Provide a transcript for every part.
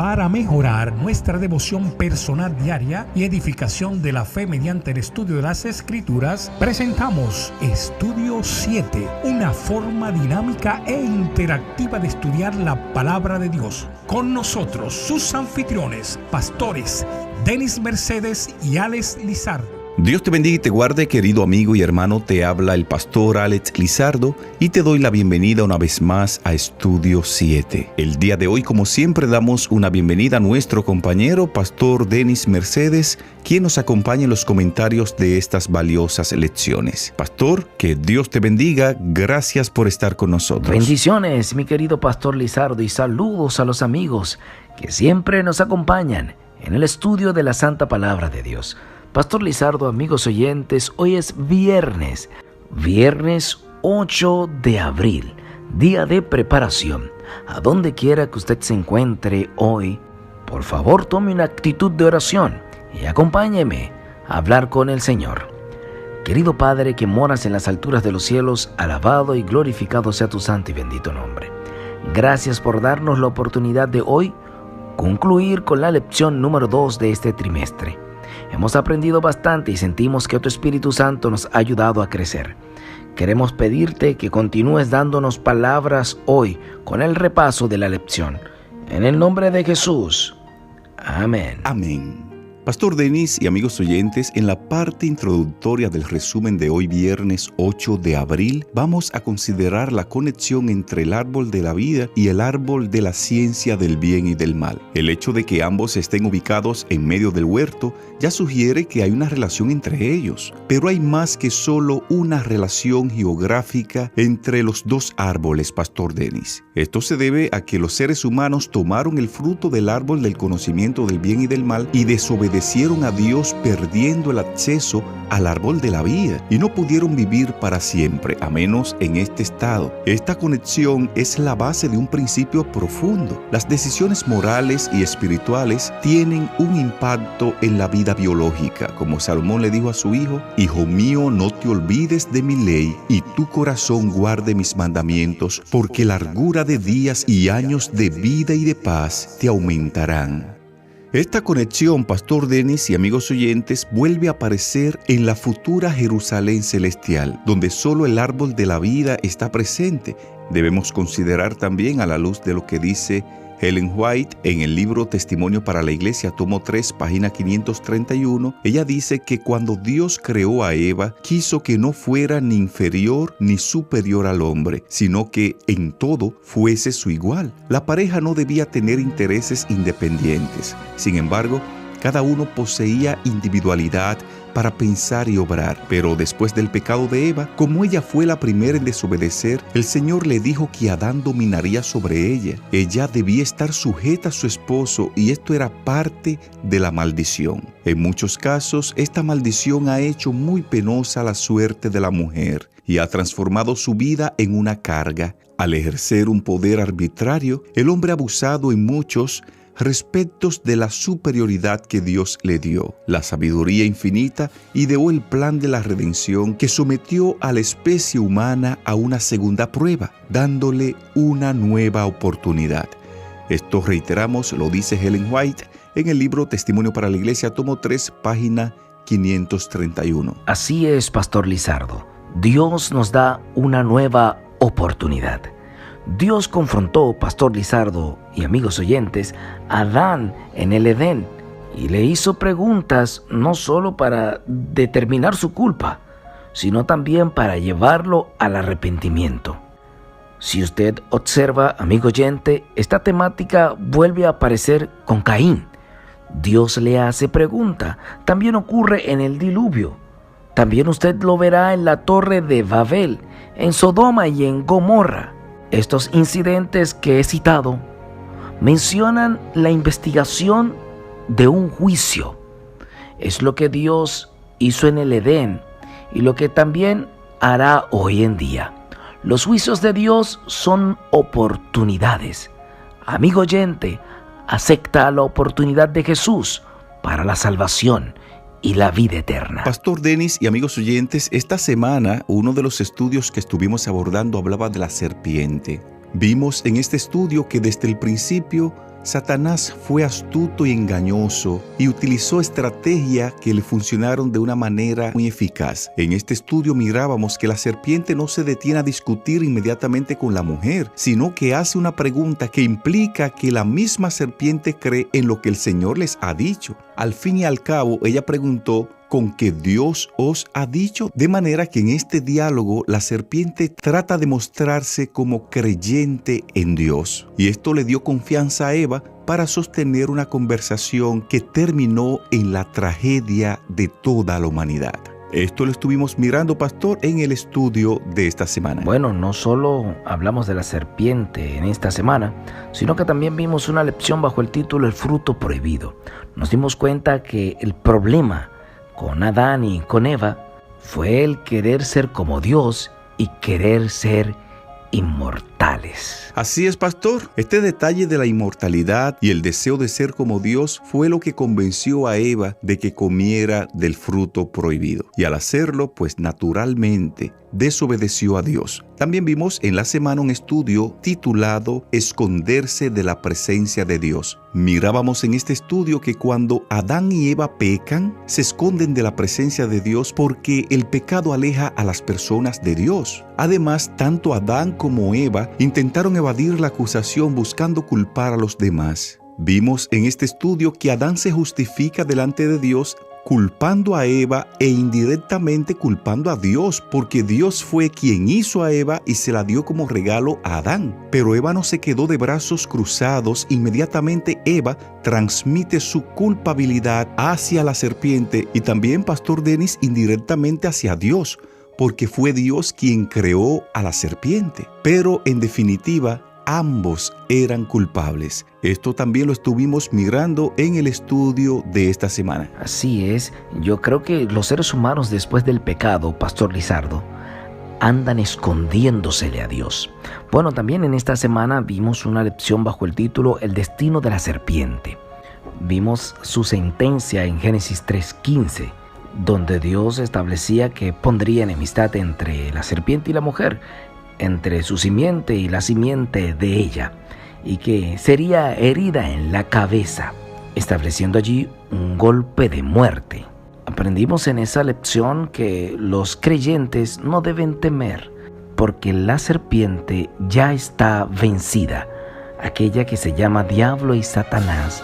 Para mejorar nuestra devoción personal diaria y edificación de la fe mediante el estudio de las Escrituras, presentamos Estudio 7, una forma dinámica e interactiva de estudiar la Palabra de Dios. Con nosotros, sus anfitriones, pastores Denis Mercedes y Alex Lizardo. Dios te bendiga y te guarde, querido amigo y hermano. Te habla el pastor Alex Lizardo y te doy la bienvenida una vez más a Estudio 7. El día de hoy, como siempre, damos una bienvenida a nuestro compañero, pastor Denis Mercedes, quien nos acompaña en los comentarios de estas valiosas lecciones. Pastor, que Dios te bendiga. Gracias por estar con nosotros. Bendiciones, mi querido pastor Lizardo, y saludos a los amigos que siempre nos acompañan en el estudio de la Santa Palabra de Dios. Pastor Lizardo, amigos oyentes, hoy es viernes 8 de abril, día de preparación. A donde quiera que usted se encuentre hoy, por favor tome una actitud de oración y acompáñeme a hablar con el Señor. Querido Padre que moras en las alturas de los cielos, alabado y glorificado sea tu santo y bendito nombre. Gracias por darnos la oportunidad de hoy concluir con la lección número 2 de este trimestre. Hemos aprendido bastante y sentimos que tu Espíritu Santo nos ha ayudado a crecer. Queremos pedirte que continúes dándonos palabras hoy con el repaso de la lección. En el nombre de Jesús. Amén. Amén. Pastor Denis y amigos oyentes, en la parte introductoria del resumen de hoy viernes 8 de abril, vamos a considerar la conexión entre el árbol de la vida y el árbol de la ciencia del bien y del mal. El hecho de que ambos estén ubicados en medio del huerto ya sugiere que hay una relación entre ellos, pero hay más que solo una relación geográfica entre los dos árboles, Pastor Denis. Esto se debe a que los seres humanos tomaron el fruto del árbol del conocimiento del bien y del mal y desobedecieron a Dios, perdiendo el acceso al árbol de la vida, y no pudieron vivir para siempre, a menos en este estado. Esta conexión es la base de un principio profundo. Las decisiones morales y espirituales tienen un impacto en la vida biológica, como Salomón le dijo a su hijo: Hijo mío, no te olvides de mi ley, y tu corazón guarde mis mandamientos, porque largura de días y años de vida y de paz te aumentarán. Esta conexión, Pastor Denis y amigos oyentes, vuelve a aparecer en la futura Jerusalén celestial, donde solo el árbol de la vida está presente. Debemos considerar también, a la luz de lo que dice Ellen White en el libro Testimonio para la Iglesia, tomo 3, página 531, ella dice que cuando Dios creó a Eva, quiso que no fuera ni inferior ni superior al hombre, sino que en todo fuese su igual. La pareja no debía tener intereses independientes. Sin embargo, cada uno poseía individualidad para pensar y obrar. Pero después del pecado de Eva, como ella fue la primera en desobedecer, el Señor le dijo que Adán dominaría sobre ella. Ella debía estar sujeta a su esposo, y esto era parte de la maldición. En muchos casos, esta maldición ha hecho muy penosa la suerte de la mujer y ha transformado su vida en una carga. Al ejercer un poder arbitrario, el hombre ha abusado en muchos respectos de la superioridad que Dios le dio, la sabiduría infinita, ideó el plan de la redención que sometió a la especie humana a una segunda prueba, dándole una nueva oportunidad. Esto, reiteramos, lo dice Ellen White en el libro Testimonio para la Iglesia, tomo 3, página 531. Así es, Pastor Lizardo. Dios nos da una nueva oportunidad. Dios confrontó, Pastor Lizardo y amigos oyentes, a Adán en el Edén y le hizo preguntas no solo para determinar su culpa, sino también para llevarlo al arrepentimiento. Si usted observa, amigo oyente, esta temática vuelve a aparecer con Caín. Dios le hace pregunta. También ocurre en el diluvio. También usted lo verá en la Torre de Babel, en Sodoma y en Gomorra. Estos incidentes que he citado mencionan la investigación de un juicio. Es lo que Dios hizo en el Edén y lo que también hará hoy en día. Los juicios de Dios son oportunidades. Amigo oyente, acepta la oportunidad de Jesús para la salvación y la vida eterna. Pastor Denis y amigos oyentes, esta semana uno de los estudios que estuvimos abordando hablaba de la serpiente. Vimos en este estudio que desde el principio Satanás fue astuto y engañoso y utilizó estrategias que le funcionaron de una manera muy eficaz. En este estudio mirábamos que la serpiente no se detiene a discutir inmediatamente con la mujer, sino que hace una pregunta que implica que la misma serpiente cree en lo que el Señor les ha dicho. Al fin y al cabo, ella preguntó: ¿con que Dios os ha dicho? De manera que en este diálogo la serpiente trata de mostrarse como creyente en Dios. Y esto le dio confianza a Eva para sostener una conversación que terminó en la tragedia de toda la humanidad. Esto lo estuvimos mirando, pastor, en el estudio de esta semana. Bueno, no solo hablamos de la serpiente en esta semana, sino que también vimos una lección bajo el título El fruto prohibido. Nos dimos cuenta que el problema con Adán y con Eva fue el querer ser como Dios y querer ser inmortales. Así es, pastor. Este detalle de la inmortalidad y el deseo de ser como Dios fue lo que convenció a Eva de que comiera del fruto prohibido. Y al hacerlo, pues naturalmente desobedeció a Dios. También vimos en la semana un estudio titulado Esconderse de la presencia de Dios. Mirábamos en este estudio que cuando Adán y Eva pecan, se esconden de la presencia de Dios porque el pecado aleja a las personas de Dios. Además, tanto Adán como Eva intentaron evadir la acusación buscando culpar a los demás. Vimos en este estudio que Adán se justifica delante de Dios culpando a Eva e indirectamente culpando a Dios, porque Dios fue quien hizo a Eva y se la dio como regalo a Adán. Pero Eva no se quedó de brazos cruzados. Inmediatamente Eva transmite su culpabilidad hacia la serpiente y también, pastor Denis, indirectamente hacia Dios, porque fue Dios quien creó a la serpiente. Pero en definitiva, ambos eran culpables. Esto también lo estuvimos mirando en el estudio de esta semana. Así es, yo creo que los seres humanos después del pecado, pastor Lizardo, andan escondiéndosele a Dios. Bueno, también en esta semana vimos una lección bajo el título El destino de la serpiente. Vimos su sentencia en Génesis 3:15, donde Dios establecía que pondría enemistad entre la serpiente y la mujer, entre su simiente y la simiente de ella, y que sería herida en la cabeza, estableciendo allí un golpe de muerte. Aprendimos en esa lección que los creyentes no deben temer, porque la serpiente ya está vencida, aquella que se llama Diablo y Satanás.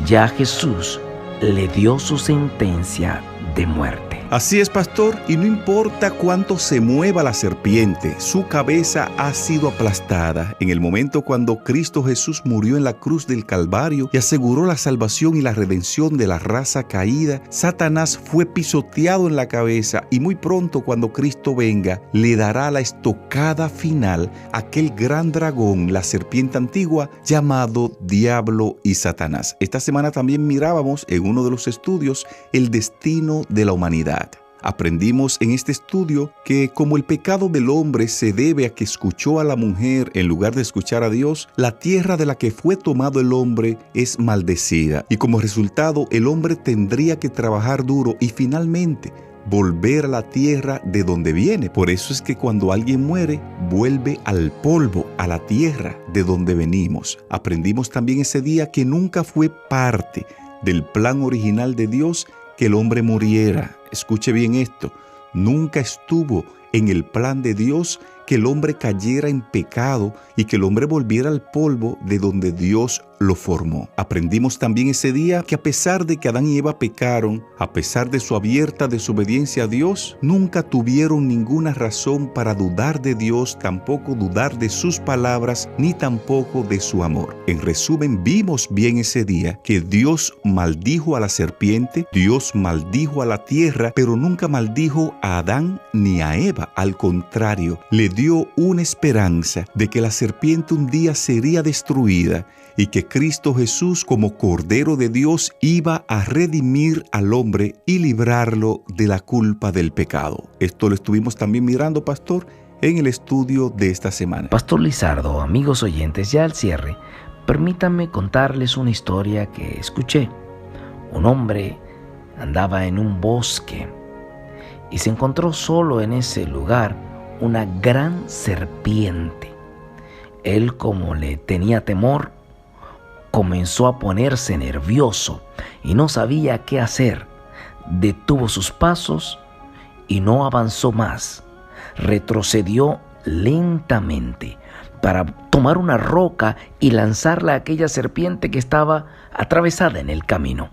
Ya Jesús le dio su sentencia de muerte. Así es, pastor, y no importa cuánto se mueva la serpiente, su cabeza ha sido aplastada. En el momento cuando Cristo Jesús murió en la cruz del Calvario y aseguró la salvación y la redención de la raza caída, Satanás fue pisoteado en la cabeza y muy pronto, cuando Cristo venga, le dará la estocada final a aquel gran dragón, la serpiente antigua, llamado Diablo y Satanás. Esta semana también mirábamos en uno de los estudios el destino de la humanidad. Aprendimos en este estudio que como el pecado del hombre se debe a que escuchó a la mujer en lugar de escuchar a Dios, la tierra de la que fue tomado el hombre es maldecida y como resultado el hombre tendría que trabajar duro y finalmente volver a la tierra de donde viene. Por eso es que cuando alguien muere, vuelve al polvo, a la tierra de donde venimos. Aprendimos también ese día que nunca fue parte del plan original de Dios que el hombre muriera. Escuche bien esto, nunca estuvo en el plan de Dios que el hombre cayera en pecado y que el hombre volviera al polvo de donde Dios lo formó. Aprendimos también ese día que a pesar de que Adán y Eva pecaron, a pesar de su abierta desobediencia a Dios, nunca tuvieron ninguna razón para dudar de Dios, tampoco dudar de sus palabras, ni tampoco de su amor. En resumen, vimos bien ese día que Dios maldijo a la serpiente, Dios maldijo a la tierra, pero nunca maldijo a Adán ni a Eva. Al contrario, le dio una esperanza de que la serpiente un día sería destruida y que Cristo Jesús, como Cordero de Dios, iba a redimir al hombre y librarlo de la culpa del pecado. Esto lo estuvimos también mirando, pastor, en el estudio de esta semana. Pastor Lizardo, amigos oyentes, ya al cierre, permítanme contarles una historia que escuché. Un hombre andaba en un bosque y se encontró solo en ese lugar una gran serpiente. Él, como le tenía temor, comenzó a ponerse nervioso y no sabía qué hacer. Detuvo sus pasos y no avanzó más. Retrocedió lentamente para tomar una roca y lanzarla a aquella serpiente que estaba atravesada en el camino.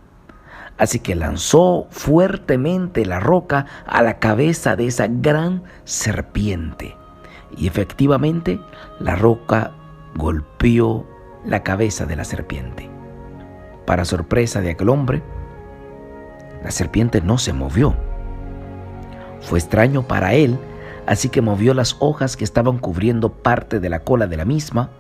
Así que lanzó fuertemente la roca a la cabeza de esa gran serpiente. Y efectivamente, la roca golpeó la cabeza de la serpiente. Para sorpresa de aquel hombre, la serpiente no se movió. Fue extraño para él, así que movió las hojas que estaban cubriendo parte de la cola de la misma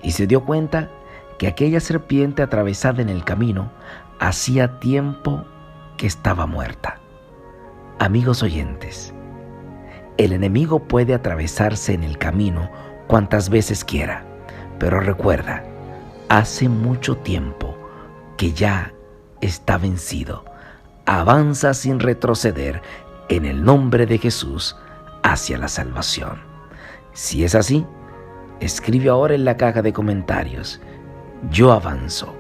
y se dio cuenta que aquella serpiente atravesada en el camino hacía tiempo que estaba muerta. Amigos oyentes, el enemigo puede atravesarse en el camino cuantas veces quiera, pero recuerda, hace mucho tiempo que ya está vencido. Avanza sin retroceder en el nombre de Jesús hacia la salvación. Si es así, escribe ahora en la caja de comentarios: yo avanzo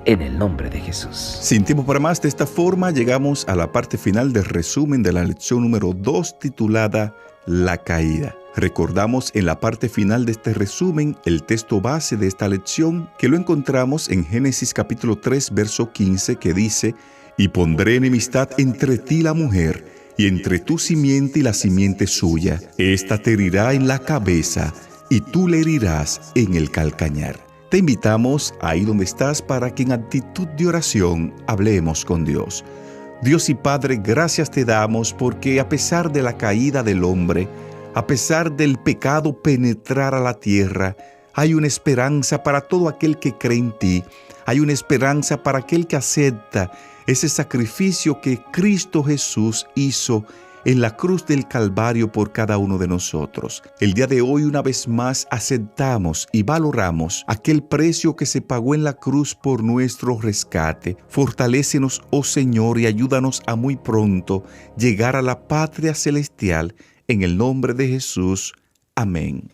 en el nombre de Jesús. Sin tiempo para más, de esta forma llegamos a la parte final del resumen de la lección número 2 titulada La caída. Recordamos en la parte final de este resumen el texto base de esta lección, que lo encontramos en Génesis capítulo 3 verso 15, que dice: y pondré enemistad entre ti y la mujer, y entre tu simiente y la simiente suya. Esta te herirá en la cabeza, y tú le herirás en el calcañar. Te invitamos ahí donde estás para que en actitud de oración hablemos con Dios. Dios y Padre, gracias te damos porque a pesar de la caída del hombre, a pesar del pecado penetrar a la tierra, hay una esperanza para todo aquel que cree en ti. Hay una esperanza para aquel que acepta ese sacrificio que Cristo Jesús hizo en la cruz del Calvario por cada uno de nosotros. El día de hoy, una vez más, aceptamos y valoramos aquel precio que se pagó en la cruz por nuestro rescate. Fortalécenos, oh Señor, y ayúdanos a muy pronto llegar a la patria celestial. En el nombre de Jesús. Amén.